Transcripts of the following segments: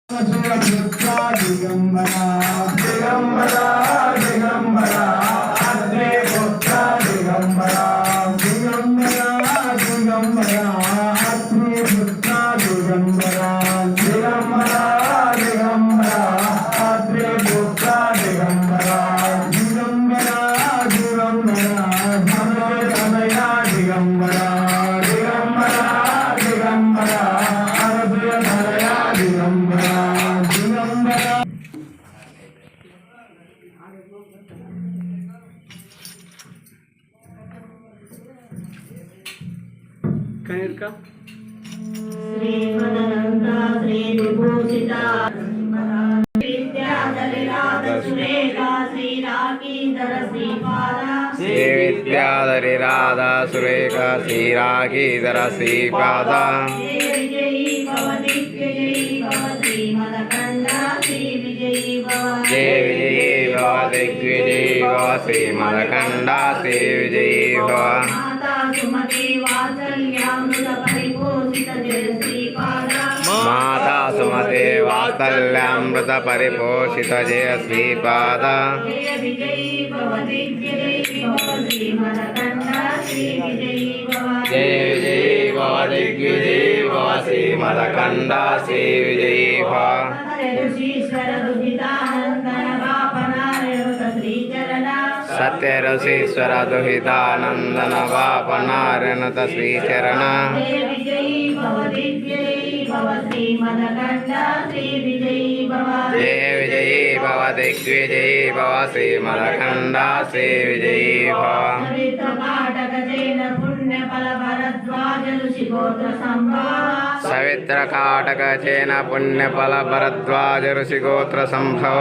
दिगंबरा दिगंबरा दिगंबरा अग्रे पुत्र दिगंबरा दिगंबरा दिगंबरा अग्रे पुत्र दिगंबरा दिगंबरा दिगंबरा अग्रे पुत्र दिगंबरा दिगंबरा दिगंबरा धनय धनया दिगंबरा दिगंबरा दिगंबरा अग्रे धनया दिगंबरा कनिर्का श्रीमदनंदा श्री विभूषिता विद्याधरिराज सुरेखा श्री राखीधर श्रीपादा श्री विद्याधरी राधा सुरेखा श्री राखीधर श्रीपादा विजयी भव दिग्विजयी भव श्रीमदकंडा श्री विजयी भव जय विजयी भव दिग्विजयी भव श्रीमदकंडा श्री विजयी भव सुमति वात्सल्यामृत परिपोषित जय श्रीपादा माता सुमते वात्सल्यामृत परिपोषित जय श्रीपादा जय विजयी भव दिग्विजयी भव श्रीमदकंडा श्री विजयी भव जय विजयी भव दिग्विजयी भव श्रीमदकंडा श्री विजयी भव ऋषीश्वर दुहितानंदन बापनारयुत श्रीचरण सत्य ऋषीश्वर दुहितानंदन वापनारनुत श्रीचरण जय विजयी भव दिग्विजयी भव श्रीमदकंडा श्री विजयी भव जय विजयी भव दिग्विजयी भव श्रीमदकंडा श्री विजयी भव सवित्र काटक जैन पुण्य फल भरद्वाज ऋषि गोत्र संभव सवित्र काटक चेन पुण्यफल भरद्वाज ऋषि गोत्र संभव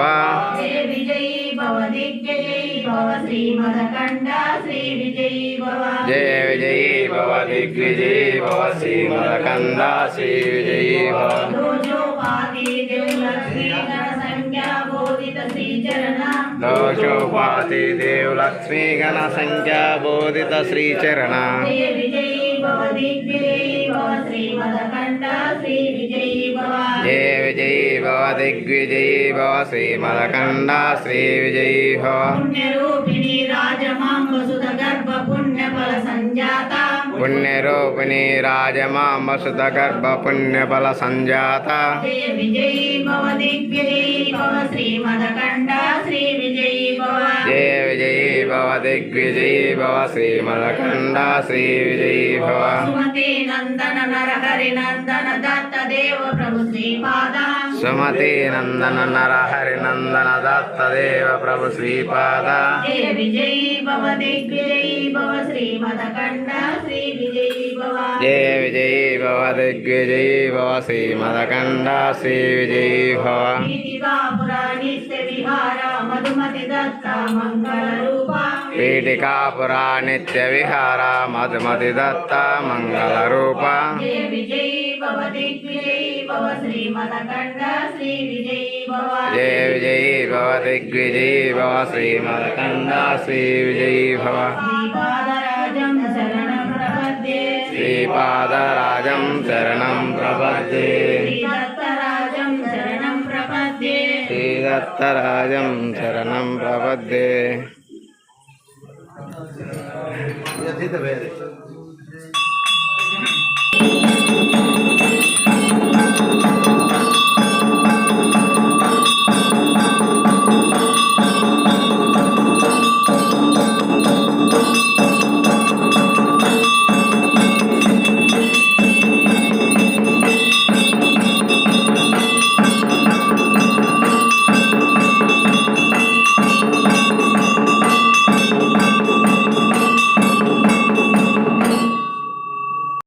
जय विजयी भव दिग्विजयी भव श्रीमदकंडा श्री विजयी भव जय विजयी भव दिग्विजयी भव श्रीमदकंडा श्री विजयी भव दोषोपाधि देवलक्ष्मी गण संज्ञा बोधित श्रीचरण दोषोपाधि देवलक्ष्मी गण संख्या बोधित श्रीचरण जय विजयी भव दिग्विजयी भव श्रीमदकंडा श्री विजयी भव जय विजयी भव दिग्विजयी भव श्रीमदकंडा श्री विजयी भव पुण्यरूपिणी राजमां वसुध गर्भ पुण्य फल संजाता पुण्यरूपिणी राजमां वसुध गर्भ पुण्यफल संजाता जय विजयी भव दिग्विजयी भव श्रीमदकंडा श्री विजयी भव जय विजयी भव दिग्विजयी भव श्रीमदकंडा श्री विजयी भव सुमति नंदन नरहरि नंदन दत्त देव प्रभु श्रीपादा सुमति नंदन नरहरि नंदन दत्त देव प्रभु श्रीपादा जय विजयी भव दिग्विजयी भव श्रीमदकंडा श्री विजयी भव जय विजयी भव दिग्विजयी भव श्रीमदकंडा श्री विजयी भव पीठिकापुरा नित्य विहार मधुमति दत्त मंगल रूपा पीठिकापुरा नित्य विहार मधुमति दत्त मंगल रूपा जय विजयी भव दिग्विजयी भव श्रीमदकंडा श्री विजयी भव जय विजयी भव दिग्विजयी भव श्रीमदकंडा श्री विजयी भव श्रीपादराजं शरणं प्रपद्ये श्रीपादराजं शरणं प्रपद्ये श्रीदत्तराजं शरणं प्रपद्ये श्रीदत्तराजं शरणं प्रपद्ये